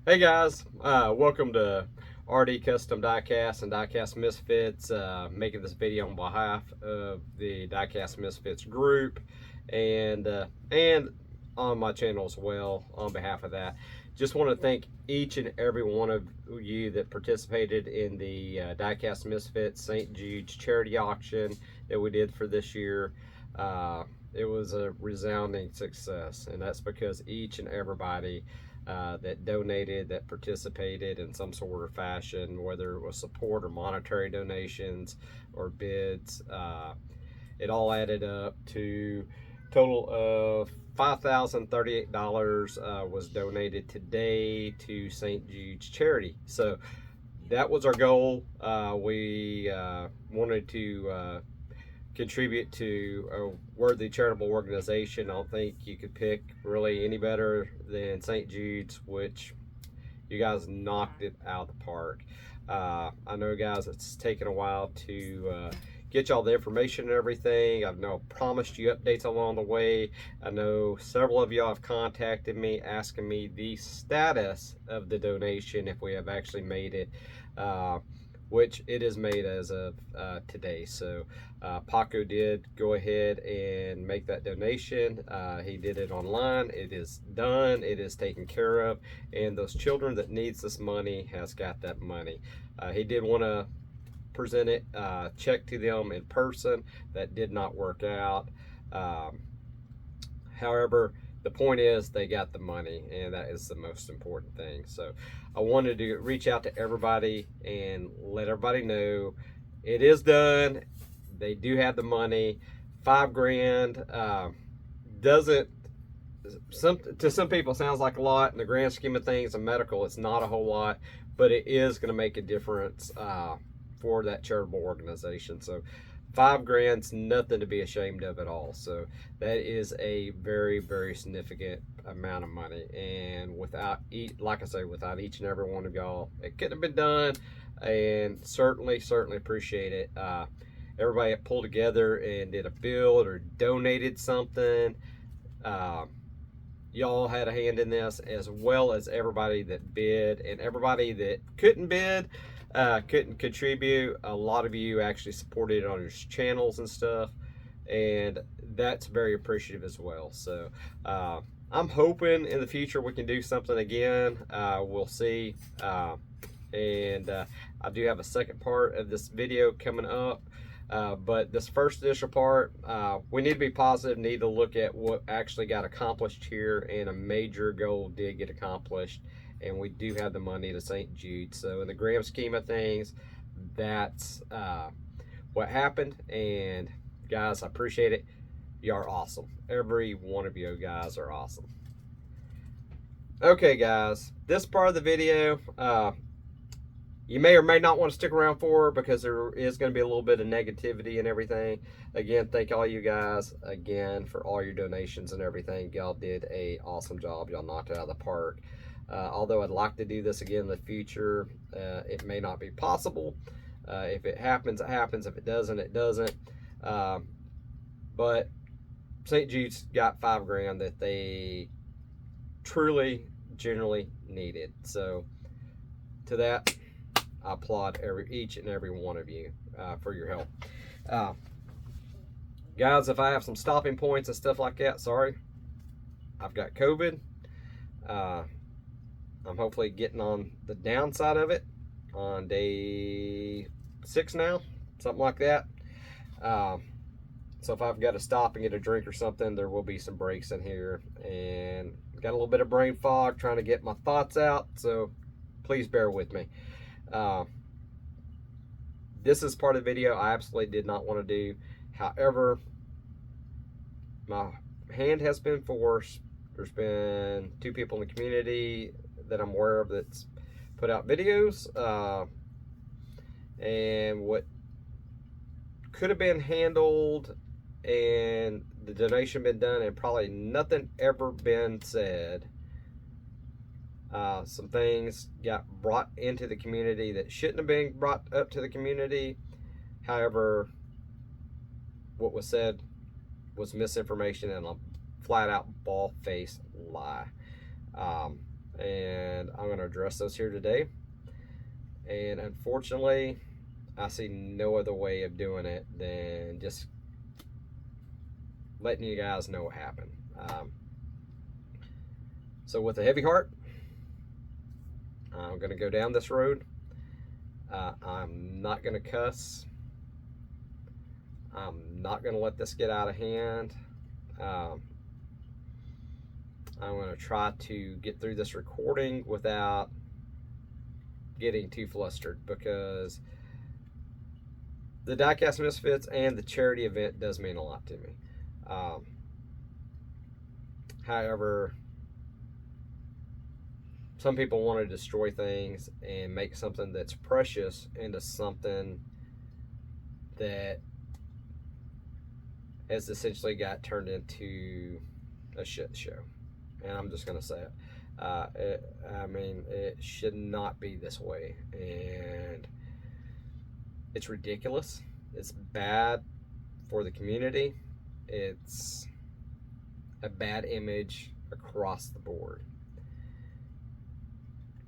Hey guys, welcome to RD Custom Diecast and Diecast Misfits. Making this video on behalf of the Diecast Misfits group and on my channel as well. On behalf of that, just want to thank each and every one of you that participated in the Diecast Misfits St. Jude's charity auction that we did for this year. It was a resounding success, and that's because each and everybody that donated, that participated in some sort of fashion, whether it was support or monetary donations or bids. It all added up to a total of $5,038 was donated today to St. Jude's charity. So that was our goal. We wanted to contribute to a worthy charitable organization. I don't think you could pick really any better than St. Jude's, which you guys knocked it out of the park. I know, guys, it's taken a while to get y'all the information and everything. I've promised you updates along the way. I know several of y'all have contacted me asking me the status of the donation, if we have actually made it. Which it is made as of today. So Paco did go ahead and make that donation. He did it online. It is done. It is taken care of. And those children that needs this money has got that money. He did want to present it, check to them in person. That did not work out. However, the point is they got the money, and that is the most important thing. So I wanted to reach out to everybody and let everybody know it is done. They do have the money. $5,000 doesn't, to some people, sounds like a lot. In the grand scheme of things, in medical, it's not a whole lot, but it is going to make a difference for that charitable organization. So $5,000's nothing to be ashamed of at all. So that is a very, very significant amount of money. And without, like I say, without each and every one of y'all, it couldn't have been done. And certainly appreciate it. Everybody that pulled together and did a build or donated something. Y'all had a hand in this, as well as everybody that bid and everybody that couldn't bid. Couldn't contribute. A lot of you actually supported it on your channels and stuff, and that's very appreciative as well. So I'm hoping in the future we can do something again. We'll see. And I do have a second part of this video coming up. But this first initial part, we need to be positive, need to look at what actually got accomplished here, and a major goal did get accomplished, and we do have the money to St. Jude. So in the grand scheme of things, that's what happened. And guys, I appreciate it. You are awesome. Every one of you guys are awesome. Okay, guys, this part of the video, you may or may not want to stick around for, because there is going to be a little bit of negativity and everything. Again, thank all you guys again for all your donations and everything. Y'all did a awesome job. Y'all knocked it out of the park. Although I'd like to do this again in the future, it may not be possible. If it happens, it happens. If it doesn't, it doesn't. But St. Jude's got $5,000 that they truly, generally needed. So to that, I applaud each and every one of you for your help. Guys, if I have some stopping points and stuff like that, sorry. I've got COVID. I'm hopefully getting on the downside of it on day 6 now, something like that. So if I've got to stop and get a drink or something, there will be some breaks in here. And got a little bit of brain fog trying to get my thoughts out, so please bear with me. This is part of the video I absolutely did not want to do. However, my hand has been forced. There's been 2 people in the community that I'm aware of that's put out videos, and what could have been handled and the donation been done and probably nothing ever been said. Some things got brought into the community that shouldn't have been brought up to the community. However, what was said was misinformation and a flat out bald-faced lie. and I'm going to address those here today. And unfortunately, I see no other way of doing it than just letting you guys know what happened. So with a heavy heart, I'm going to go down this road. I'm not going to cuss. I'm not going to let this get out of hand. I'm going to try to get through this recording without getting too flustered, because the Diecast Misfits and the charity event does mean a lot to me. However, some people want to destroy things and make something that's precious into something that has essentially got turned into a shit show. And I'm just going to say it. It should not be this way. And it's ridiculous. It's bad for the community. It's a bad image across the board.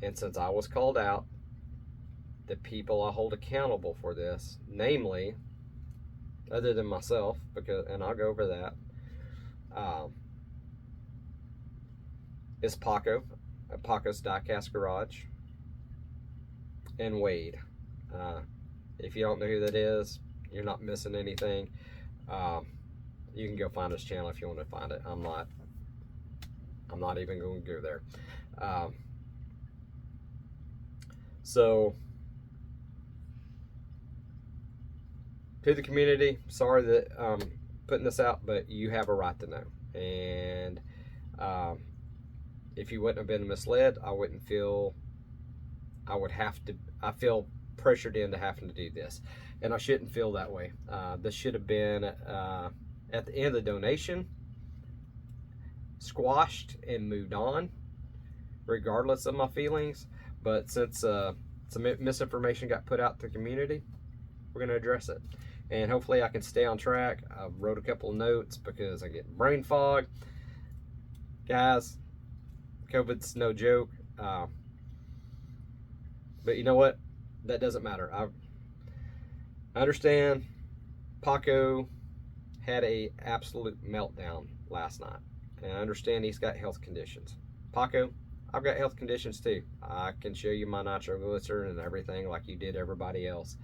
And since I was called out, the people I hold accountable for this, namely, other than myself, and I'll go over that, is Paco's Diecast Garage, and Wade. If you don't know who that is, you're not missing anything. You can go find his channel if you want to find it. I'm not even going to go there. So, to the community, sorry that I'm putting this out, but you have a right to know. And if you wouldn't have been misled, I feel pressured into having to do this. And I shouldn't feel that way. This should have been at the end of the donation, squashed and moved on, regardless of my feelings. But since some misinformation got put out to the community, we're going to address it. And hopefully I can stay on track. I wrote a couple of notes because I get brain fog. Guys, COVID's no joke. But you know what? That doesn't matter. I understand Paco had a absolute meltdown last night. And I understand he's got health conditions. Paco, I've got health conditions too. I can show you my nitroglycerin and everything like you did everybody else.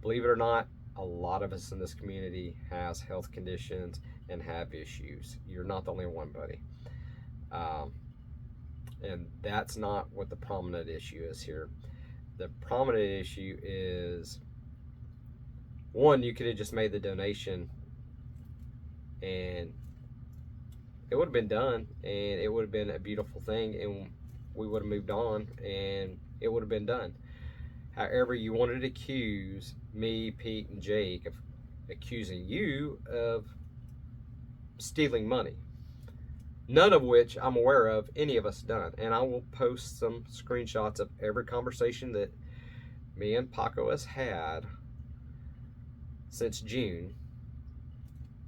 Believe it or not, a lot of us in this community has health conditions and have issues. You're not the only one, buddy. And that's not what the prominent issue is here. The prominent issue is, one, you could have just made the donation and it would have been done, and it would have been a beautiful thing, and we would have moved on, and it would have been done. However, you wanted to accuse me, Pete, and Jake of accusing you of stealing money. None of which I'm aware of any of us done. And I will post some screenshots of every conversation that me and Paco has had since June,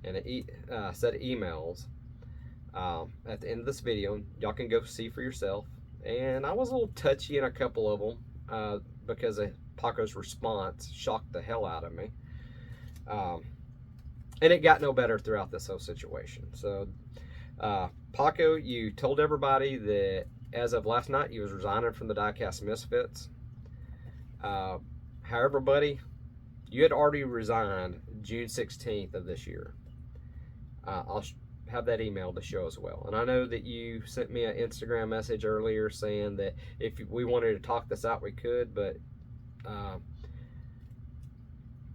and a set of emails at the end of this video. Y'all can go see for yourself. And I was a little touchy in a couple of them because of Paco's response shocked the hell out of me. And it got no better throughout this whole situation. So Paco, you told everybody that as of last night you was resigning from the Diecast Misfits. However, buddy, you had already resigned June 16th of this year. I'll have that email to show as well. And I know that you sent me an Instagram message earlier saying that if we wanted to talk this out, we could, but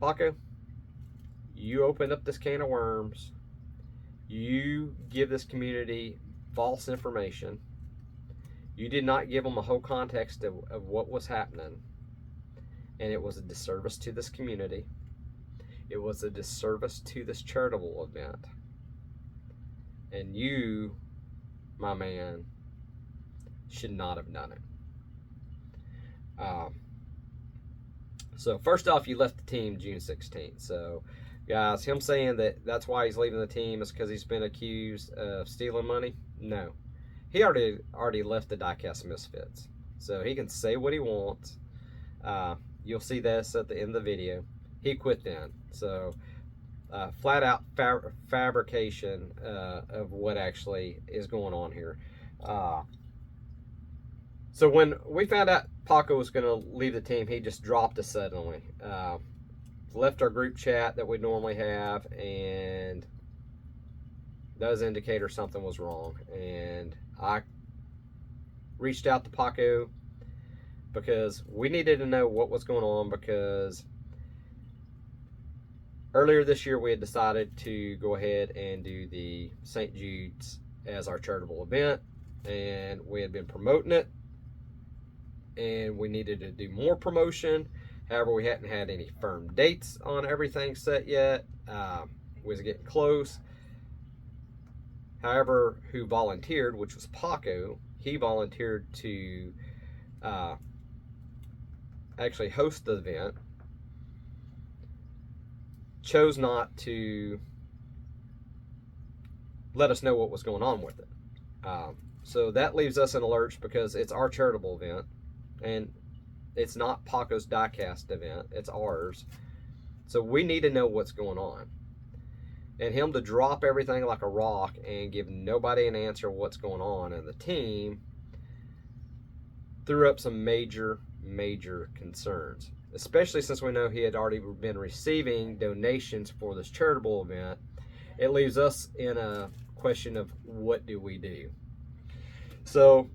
Paco, you opened up this can of worms. You give this community false information. You did not give them a whole context of what was happening. And it was a disservice to this community. It was a disservice to this charitable event. And you, my man, should not have done it. So first off, you left the team June 16th. So guys, him saying that that's why he's leaving the team is because he's been accused of stealing money. No. He already left the Diecast Misfits. So he can say what he wants. You'll see this at the end of the video. He quit then. So flat out fabrication of what actually is going on here. So when we found out Paco was going to leave the team, he just dropped us suddenly. Left our group chat that we normally have, and those indicators something was wrong. And I reached out to Paco because we needed to know what was going on, because earlier this year we had decided to go ahead and do the St. Jude's as our charitable event, and we had been promoting it, and we needed to do more promotion. However, we hadn't had any firm dates on everything set yet. We was getting close. However, who volunteered, which was Paco, he volunteered to actually host the event. Chose not to let us know what was going on with it. So that leaves us in a lurch, because it's our charitable event, and it's not Paco's Diecast event, it's ours. So we need to know what's going on. And him to drop everything like a rock and give nobody an answer what's going on, and the team threw up some major concerns, especially since we know he had already been receiving donations for this charitable event. It leaves us in a question of what do we do. So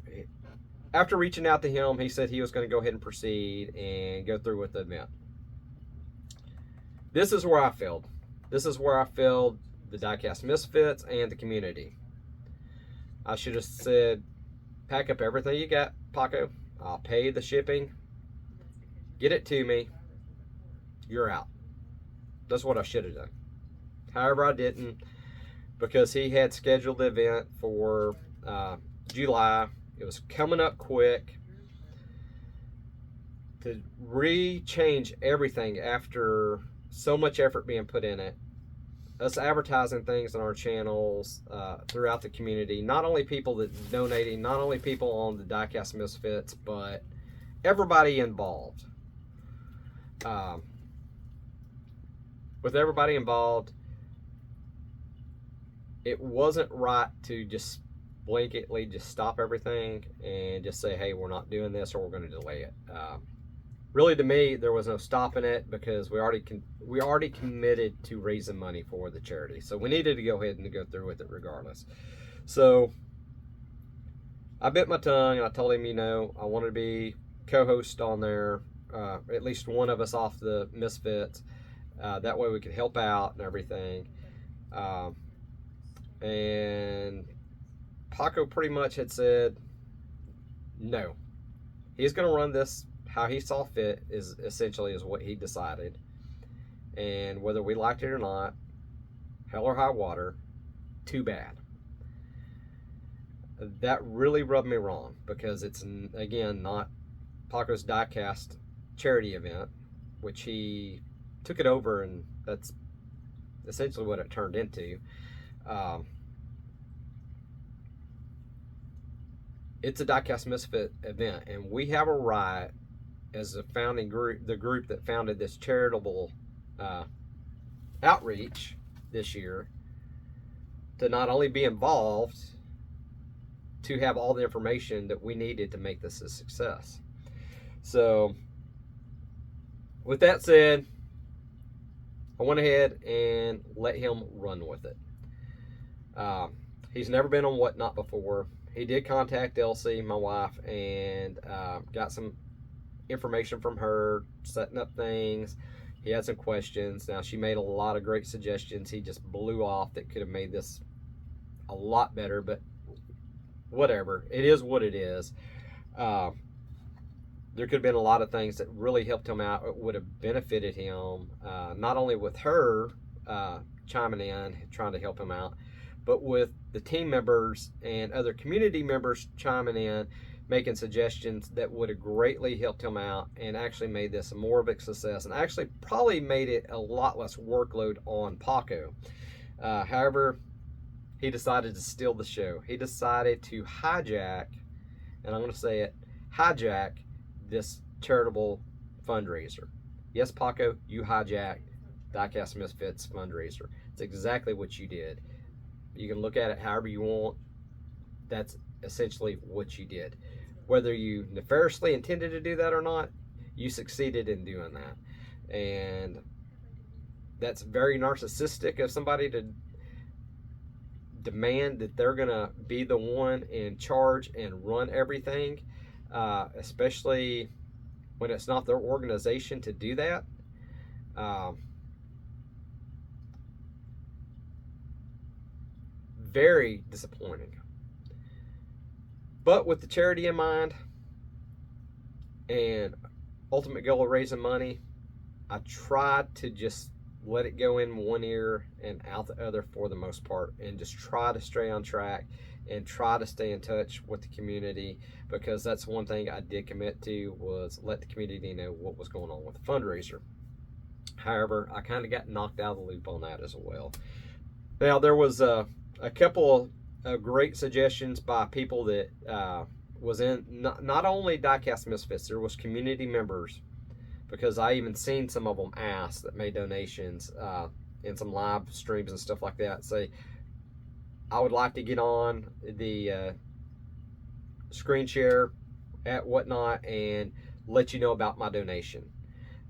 after reaching out to him, he said he was going to go ahead and proceed and go through with the event. This is where I failed. This is where I failed the Diecast Misfits and the community. I should have said, pack up everything you got, Paco. I'll pay the shipping. Get it to me. You're out. That's what I should have done. However, I didn't, because he had scheduled the event for July. It was coming up quick. To re-change everything after so much effort being put in it, us advertising things on our channels throughout the community, not only people that's donating, not only people on the Diecast Misfits, but everybody involved. With everybody involved, it wasn't right to just blanketly just stop everything and just say, hey, we're not doing this, or we're going to delay it. Really, to me, there was no stopping it, because we already committed to raising money for the charity, so we needed to go ahead and go through with it regardless. So I bit my tongue and I told him, I wanted to be co-host on there, at least one of us off the Misfits. That way we could help out and everything. And Paco pretty much had said no. He's going to run this how he saw fit, is what he decided. And whether we liked it or not, hell or high water, too bad. That really rubbed me wrong, because it's, again, not Paco's Diecast charity event, which he took it over, and that's essentially what it turned into. It's a Diecast Misfit event, and we have a right, as a founding group, the group that founded this charitable outreach this year, to not only be involved, to have all the information that we needed to make this a success. So with that said, I went ahead and let him run with it. He's never been on Whatnot before. He did contact Elsie, my wife, and got some information from her, setting up things. He had some questions. Now, she made a lot of great suggestions. He just blew off that could have made this a lot better, but whatever. It is what it is. There could have been a lot of things that really helped him out. It would have benefited him, not only with her chiming in, trying to help him out, but with the team members and other community members chiming in, making suggestions that would have greatly helped him out, and actually made this more of a success, and actually probably made it a lot less workload on Paco. However, he decided to steal the show. He decided to hijack, and I'm going to say it, hijack this charitable fundraiser. Yes, Paco, you hijacked Diecast Misfits fundraiser. It's exactly what you did. You can look at it however you want. That's essentially what you did. Whether you nefariously intended to do that or not, you succeeded in doing that. And that's very narcissistic of somebody to demand that they're going to be the one in charge and run everything, especially when it's not their organization to do that. Very disappointing. But with the charity in mind and ultimate goal of raising money, I tried to just let it go in one ear and out the other for the most part, and just try to stay on track and try to stay in touch with the community, because that's one thing I did commit to, was let the community know what was going on with the fundraiser. However, I kind of got knocked out of the loop on that as well. Now, there was a couple of great suggestions by people that was in not only Diecast Misfits, there was community members, because I even seen some of them ask that made donations in some live streams and stuff like that, say, I would like to get on the screen share at whatnot and let you know about my donation.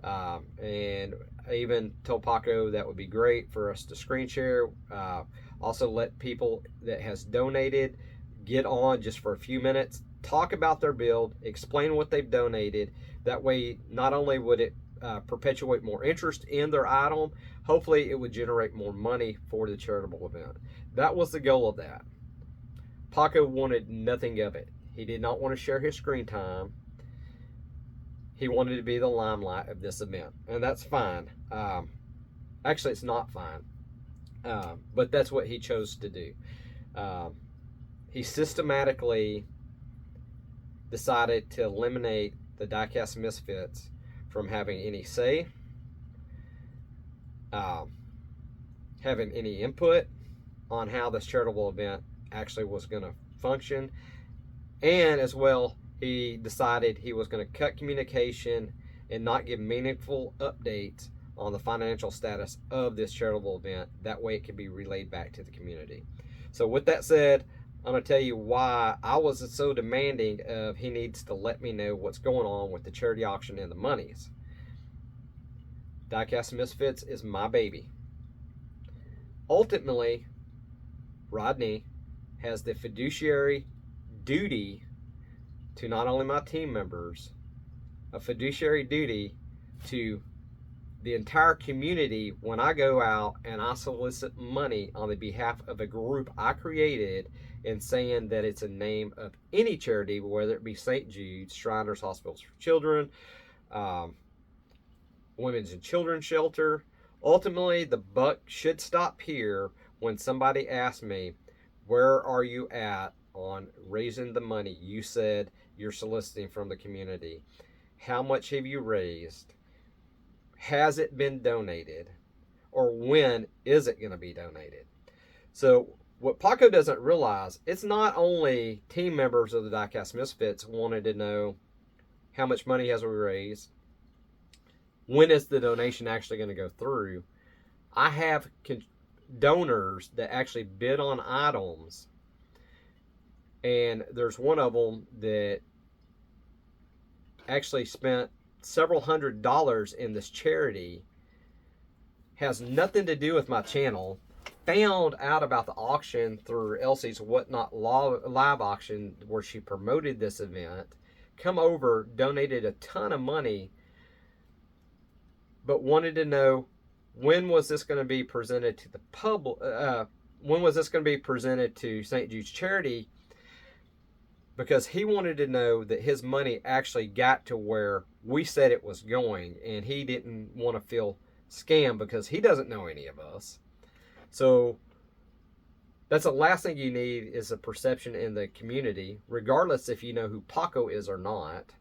And I even told Paco that would be great for us to screen share. Also let people that has donated get on just for a few minutes, talk about their build, explain what they've donated. That way, not only would it perpetuate more interest in their item, hopefully it would generate more money for the charitable event. That was the goal of that. Paco wanted nothing of it. He did not want to share his screen time. He wanted to be the limelight of this event, and that's fine. Actually, it's not fine, but that's what he chose to do. He systematically decided to eliminate the Diecast Misfits from having any say, having any input on how this charitable event actually was going to function. And as well, he decided he was going to cut communication and not give meaningful updates on the financial status of this charitable event. That way it can be relayed back to the community. So with that said, I'm going to tell you why I was so demanding of he needs to let me know what's going on with the charity auction and the monies. Diecast Misfits is my baby. Ultimately, Rodney has the fiduciary duty to not only my team members, a fiduciary duty to the entire community when I go out and I solicit money on the behalf of a group I created, and saying that it's a name of any charity, whether it be St. Jude's, Shriners Hospitals for Children, Women's and Children's Shelter. Ultimately, the buck should stop here when somebody asks me, where are you at on raising the money you said you're soliciting from the community? How much have you raised? Has it been donated? Or when is it going to be donated? So what Paco doesn't realize, it's not only team members of the Diecast Misfits wanted to know how much money has we raised, when is the donation actually going to go through. I have donors that actually bid on items, and there's one of them that actually spent several $100s in this charity, has nothing to do with my channel, found out about the auction through Elsie's Whatnot live auction where she promoted this event, come over, donated a ton of money, but wanted to know, when was this going to be presented to the public? When was this going to be presented to St. Jude's Charity? Because he wanted to know that his money actually got to where we said it was going, and he didn't want to feel scammed because he doesn't know any of us. So that's the last thing you need, is a perception in the community, regardless if you know who Paco is or not,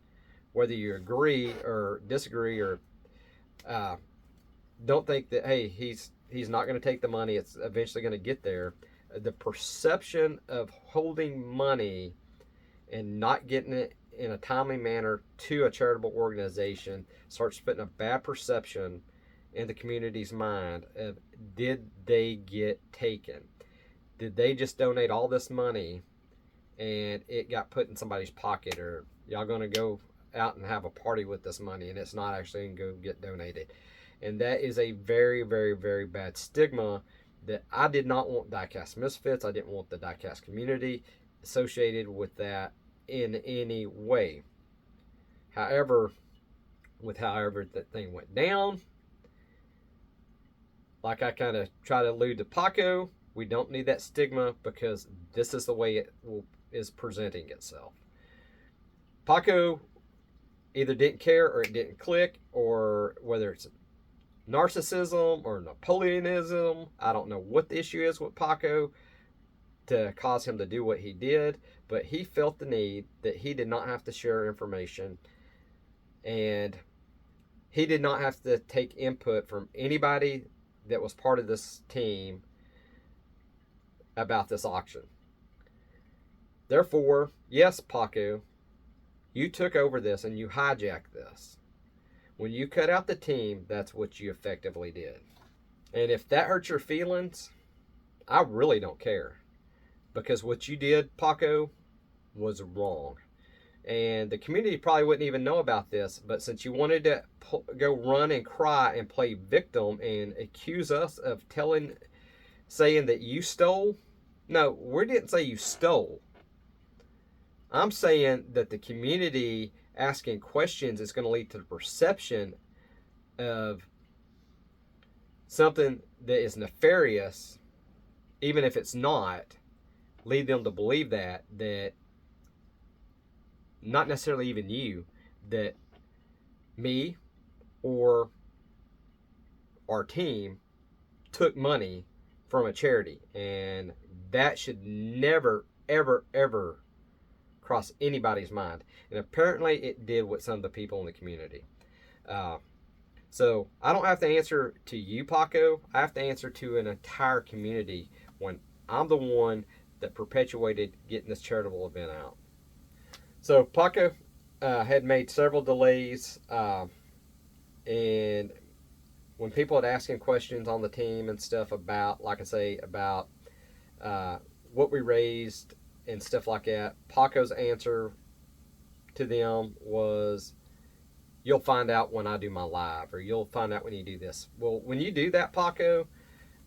whether you agree or disagree, or don't think that, hey, he's not going to take the money, it's eventually going to get there. the perception of holding money and not getting it in a timely manner to a charitable organization starts putting a bad perception in the community's mind of, did they get taken? Did they just donate all this money and it got put in somebody's pocket, or y'all gonna go out and have a party with this money and it's not actually gonna go get donated? And that is a very, very, very bad stigma that I did not want Diecast Misfits, I didn't want the Diecast community associated with that in any way. However, however that thing went down, like I kind of try to allude to Paco, we don't need that stigma because this is the way it is presenting itself. Paco either didn't care or it didn't click, or whether it's narcissism or Napoleonism, I don't know what the issue is with Paco to cause him to do what he did, but he felt the need that he did not have to share information, and he did not have to take input from anybody that was part of this team about this auction. Therefore, yes, Paco, you took over this and you hijacked this. When you cut out the team, that's what you effectively did. And if that hurts your feelings, I really don't care. Because what you did, Paco, was wrong. And the community probably wouldn't even know about this, but since you wanted to go run and cry and play victim and accuse us of saying that you stole, no, we didn't say you stole. I'm saying that the community asking questions is going to lead to the perception of something that is nefarious, even if it's not, lead them to believe that not necessarily even you, that me or our team took money from a charity. And that should never, ever, ever cross anybody's mind. And apparently it did with some of the people in the community. So I don't have to answer to you, Paco. I have to answer to an entire community when I'm the one that perpetuated getting this charitable event out. So Paco had made several delays, and when people had asking questions on the team and stuff about, like I say, about what we raised and stuff like that, Paco's answer to them was, you'll find out when I do my live, or you'll find out when you do this. Well, when you do that, Paco,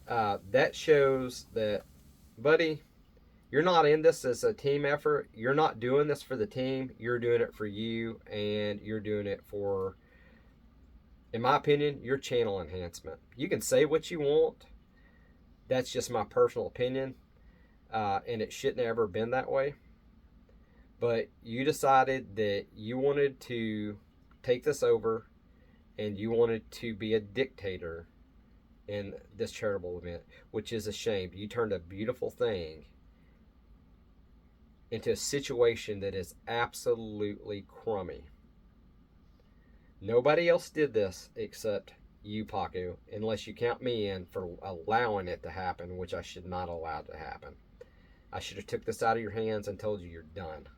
that shows that, buddy, you're not in this as a team effort. You're not doing this for the team. You're doing it for you, and you're doing it for, in my opinion, your channel enhancement. You can say what you want. That's just my personal opinion, and it shouldn't have ever been that way. But you decided that you wanted to take this over, and you wanted to be a dictator in this charitable event, which is a shame. You turned a beautiful thing into a situation that is absolutely crummy. Nobody else did this except you, Paco, unless you count me in for allowing it to happen, which I should not allow to happen. I should have took this out of your hands and told you you're done.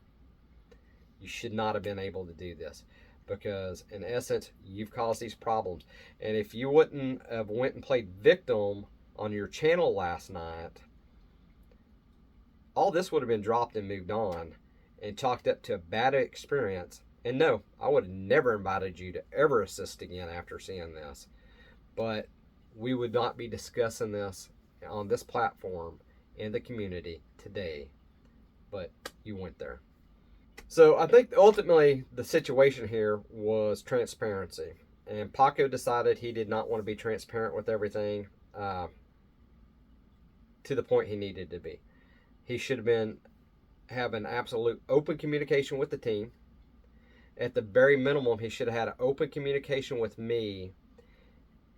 You should not have been able to do this, because in essence, you've caused these problems. And if you wouldn't have went and played victim on your channel last night, all this would have been dropped and moved on and chalked up to a bad experience. And no, I would have never invited you to ever assist again after seeing this. But we would not be discussing this on this platform in the community today. But you went there. So I think ultimately the situation here was transparency. And Paco decided he did not want to be transparent with everything to the point he needed to be. He should have been having absolute open communication with the team. At the very minimum, he should have had an open communication with me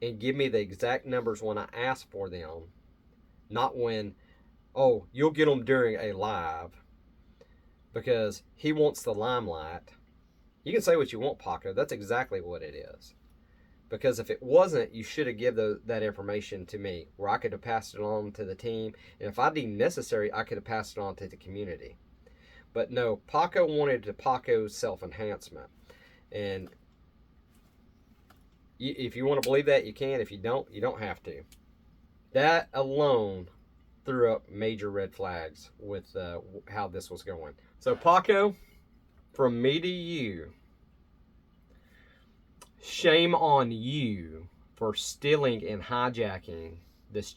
and give me the exact numbers when I asked for them. Not when, oh, you'll get them during a live, because he wants the limelight. You can say what you want, Paco. That's exactly what it is. Because if it wasn't, you should have given that information to me where I could have passed it on to the team. And if I deemed necessary, I could have passed it on to the community. But no, Paco wanted to Paco self-enhancement. And if you want to believe that, you can. If you don't, you don't have to. That alone threw up major red flags with how this was going. So Paco, from me to you, shame on you for stealing and hijacking this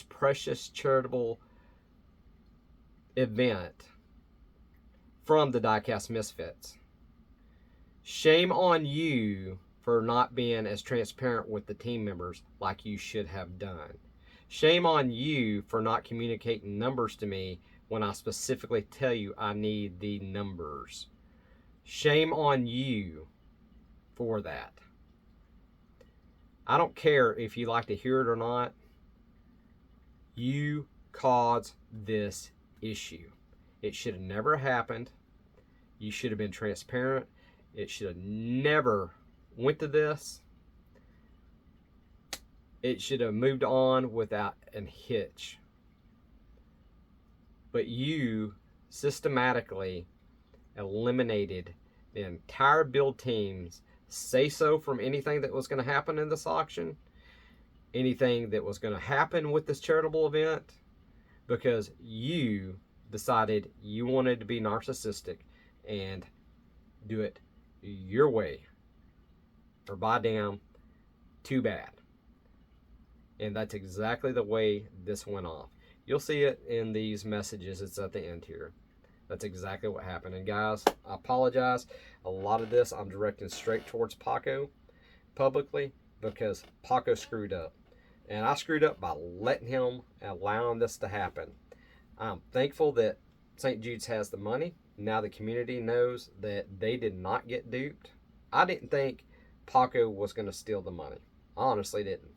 precious charitable event from the Diecast Misfits. Shame on you for not being as transparent with the team members like you should have done. Shame on you for not communicating numbers to me when I specifically tell you I need the numbers. Shame on you for that. I don't care if you like to hear it or not. You caused this issue. It should have never happened. You should have been transparent. It should have never went to this. It should have moved on without a hitch. But you systematically eliminated the entire build team's say-so from anything that was going to happen in this auction, anything that was going to happen with this charitable event, because you decided you wanted to be narcissistic and do it your way, or by damn, too bad. And that's exactly the way this went off. You'll see it in these messages. It's at the end here. That's exactly what happened. And guys, I apologize. A lot of this I'm directing straight towards Paco publicly because Paco screwed up. And I screwed up by letting him, allowing this to happen. I'm thankful that St. Jude's has the money. Now the community knows that they did not get duped. I didn't think Paco was going to steal the money. I honestly didn't.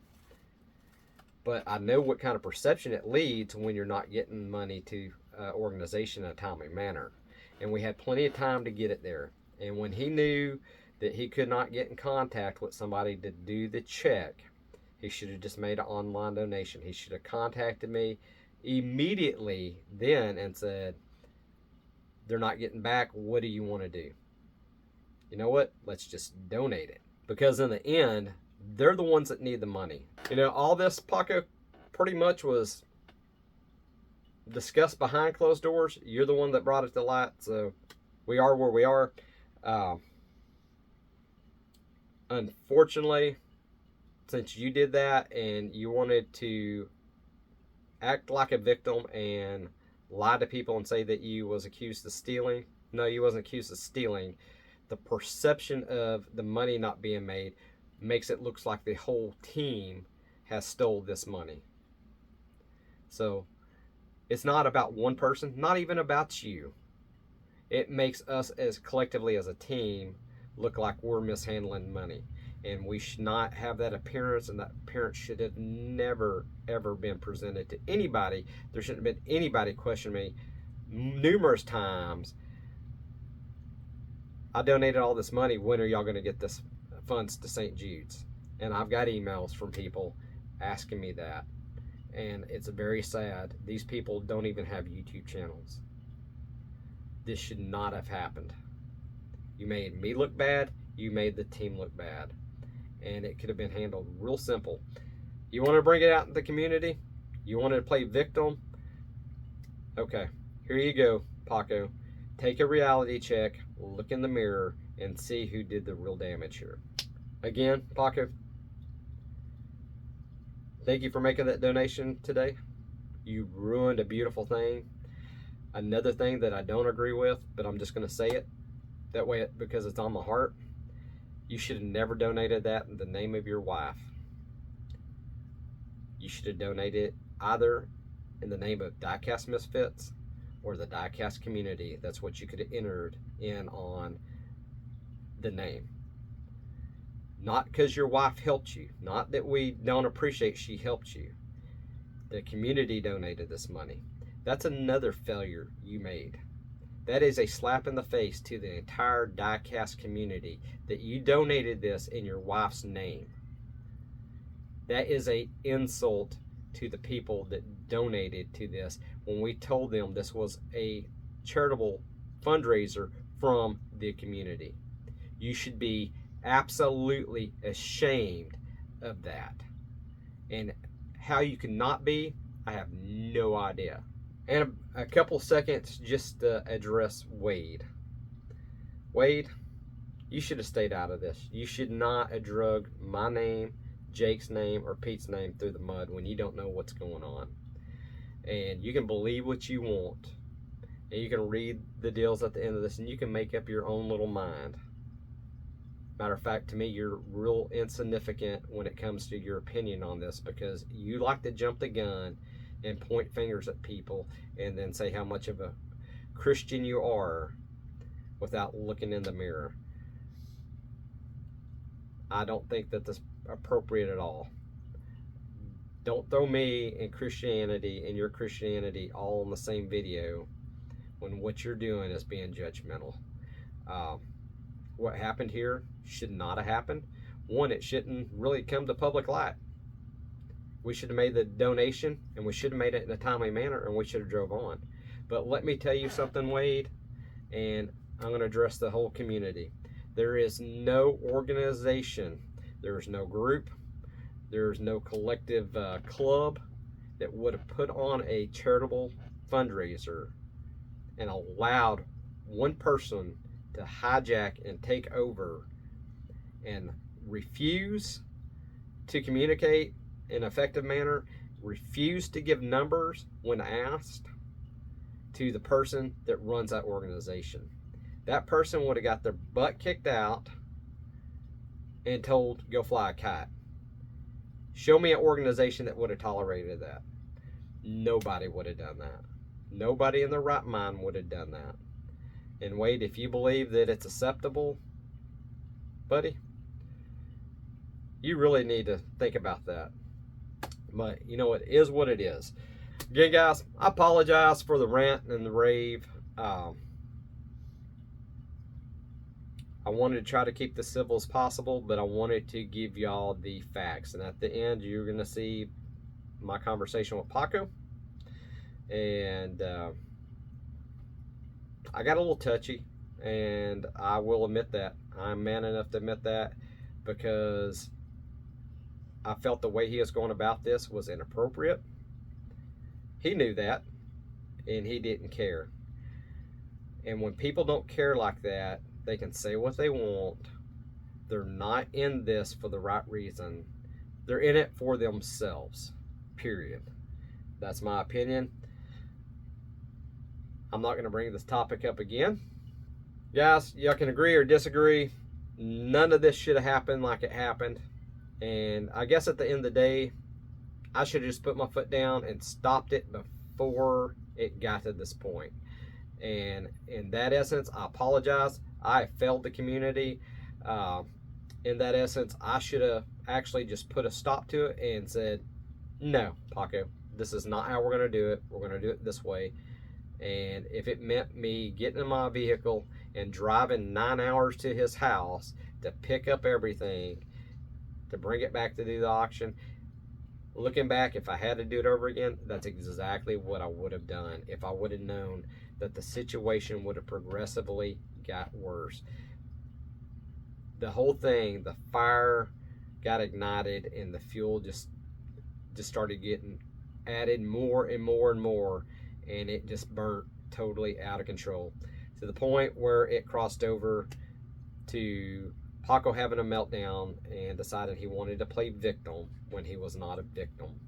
But I know what kind of perception it leads when you're not getting money to organization in a timely manner. And we had plenty of time to get it there. And when he knew that he could not get in contact with somebody to do the check, he should have just made an online donation. He should have contacted me immediately then and said, they're not getting back. What do you want to do? You know what? Let's just donate it. Because in the end, they're the ones that need the money. You know, all this, Paco, pretty much was discussed behind closed doors. You're the one that brought it to light, so we are where we are. Unfortunately, since you did that and you wanted to act like a victim and lie to people and say that you was accused of stealing. No, you wasn't accused of stealing. The perception of the money not being made makes it look like the whole team has stole this money. So it's not about one person, not even about you. It makes us as collectively as a team look like we're mishandling money. And we should not have that appearance, and that appearance should have never, ever been presented to anybody. There shouldn't have been anybody question me numerous times. I donated all this money. When are y'all going to get this funds to St. Jude's? And I've got emails from people asking me that. And it's very sad. These people don't even have YouTube channels. This should not have happened. You made me look bad. You made the team look bad. And it could have been handled real simple. You want to bring it out in the community? You want to play victim? Okay, here you go, Paco. Take a reality check, look in the mirror, and see who did the real damage here. Again, Paco, thank you for making that donation today. You ruined a beautiful thing. Another thing that I don't agree with, but I'm just going to say it that way because it's on my heart. You should have never donated that in the name of your wife. You should have donated either in the name of Diecast Misfits or the Diecast Community. That's what you could have entered in on the name. Not because your wife helped you. Not that we don't appreciate she helped you. The community donated this money. That's another failure you made. That is a slap in the face to the entire diecast community that you donated this in your wife's name. That is an insult to the people that donated to this when we told them this was a charitable fundraiser from the community. You should be absolutely ashamed of that. And how you can not be, I have no idea. And a couple seconds just to address Wade. Wade, you should have stayed out of this. You should not have drugged my name, Jake's name, or Pete's name through the mud when you don't know what's going on. And you can believe what you want, and you can read the deals at the end of this, and you can make up your own little mind. Matter of fact, to me, you're real insignificant when it comes to your opinion on this, because you like to jump the gun and point fingers at people and then say how much of a Christian you are without looking in the mirror. I don't think that this is appropriate at all. Don't throw me and Christianity and your Christianity all in the same video when what you're doing is being judgmental. What happened here should not have happened. One, it shouldn't really come to public light. We should have made the donation, and we should have made it in a timely manner, and we should have drove on. But let me tell you something, Wade, and I'm going to address the whole community. There is no organization, there is no group, there is no collective club that would have put on a charitable fundraiser and allowed one person to hijack and take over and refuse to communicate in an effective manner, refuse to give numbers when asked to the person that runs that organization. That person would have got their butt kicked out and told, go fly a kite. Show me an organization that would have tolerated that. Nobody would have done that. Nobody in their right mind would have done that. And Wade, if you believe that it's acceptable, buddy, you really need to think about that. But you know, it is what it is. Again, guys, I apologize for the rant and the rave. I wanted to try to keep this civil as possible, but I wanted to give y'all the facts. And at the end, you're going to see my conversation with Paco. And I got a little touchy, and I will admit that. I'm man enough to admit that, because I felt the way he was going about this was inappropriate. He knew that, and he didn't care. And when people don't care like that, they can say what they want. They're not in this for the right reason. They're in it for themselves, period. That's my opinion. I'm not going to bring this topic up again. Guys, y'all can agree or disagree. None of this should have happened like it happened. And I guess at the end of the day, I should have just put my foot down and stopped it before it got to this point. And in that essence, I apologize. I failed the community. In that essence, I should have actually just put a stop to it and said, no, Paco, this is not how we're going to do it. We're going to do it this way. And if it meant me getting in my vehicle and driving 9 hours to his house to pick up everything, to bring it back to do the auction, looking back, if I had to do it over again, that's exactly what I would have done if I would have known that the situation would have progressively got worse. The whole thing, the fire got ignited and the fuel just started getting added more and more and more, and it just burnt totally out of control, to the point where it crossed over to Paco having a meltdown and decided he wanted to play victim when he was not a victim.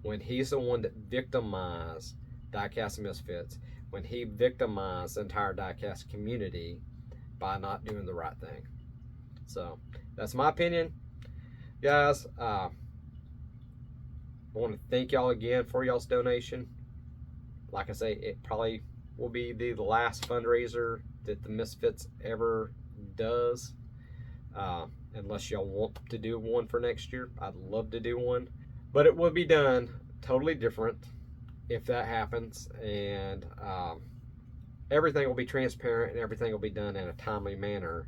When he's the one that victimized Diecast Misfits, when he victimized the entire Diecast community by not doing the right thing. So, that's my opinion. Guys, I want to thank y'all again for y'all's donation. Like I say, it probably will be the last fundraiser that the Misfits ever does. Unless y'all want to do one for next year. I'd love to do one, but it will be done totally different if that happens. And everything will be transparent and everything will be done in a timely manner,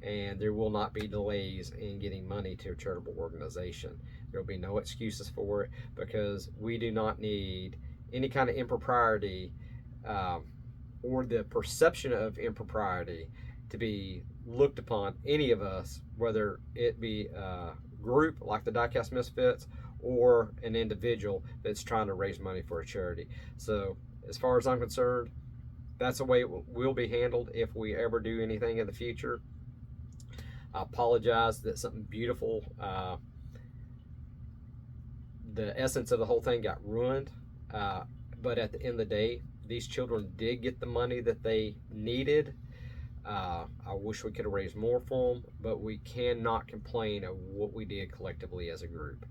and there will not be delays in getting money to a charitable organization. There will be no excuses for it, because we do not need any kind of impropriety, or the perception of impropriety, to be looked upon any of us, whether it be a group like the Diecast Misfits or an individual that's trying to raise money for a charity. So as far as I'm concerned, that's the way it will be handled if we ever do anything in the future. I apologize that something beautiful, the essence of the whole thing got ruined. But at the end of the day, these children did get the money that they needed. I wish we could have raised more for them, but we cannot complain of what we did collectively as a group.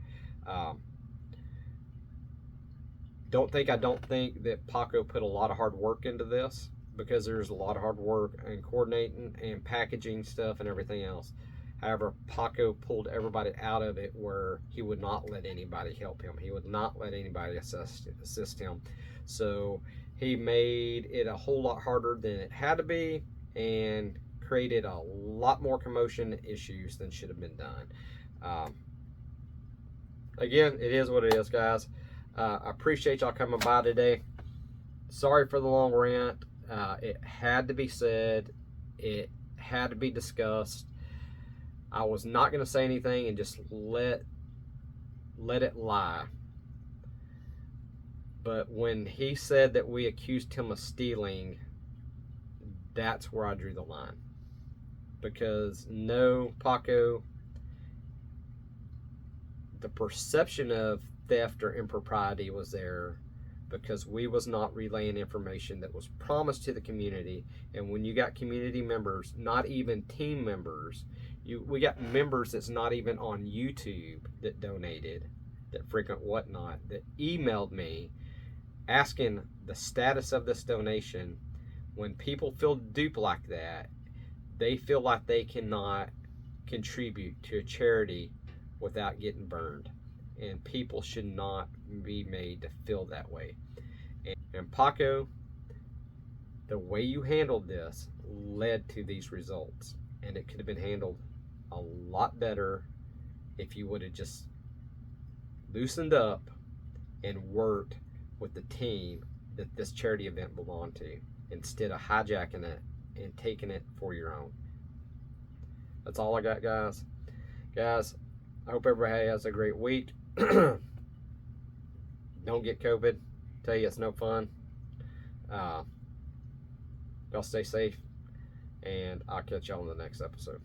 Don't think that Paco put a lot of hard work into this, because there's a lot of hard work in coordinating and packaging stuff and everything else. However, Paco pulled everybody out of it, where he would not let anybody help him. He would not let anybody assist him. So he made it a whole lot harder than it had to be, and created a lot more commotion issues than should have been done. Again, it is what it is, guys. I appreciate y'all coming by today. Sorry for the long rant. It had to be said. It had to be discussed. I was not going to say anything and just let it lie. But when he said that we accused him of stealing, that's where I drew the line. Because no, Paco, the perception of theft or impropriety was there, because we was not relaying information that was promised to the community. And when you got community members, not even team members, we got members that's not even on YouTube that donated, that frequent whatnot, that emailed me asking the status of this donation. When people feel duped like that, they feel like they cannot contribute to a charity without getting burned. And people should not be made to feel that way. And Paco, the way you handled this led to these results. And it could have been handled a lot better if you would have just loosened up and worked with the team that this charity event belonged to, instead of hijacking it and taking it for your own. That's all I got, guys. Guys, I hope everybody has a great week. Don't get COVID. Tell you it's no fun. Y'all stay safe, and I'll catch y'all in the next episode.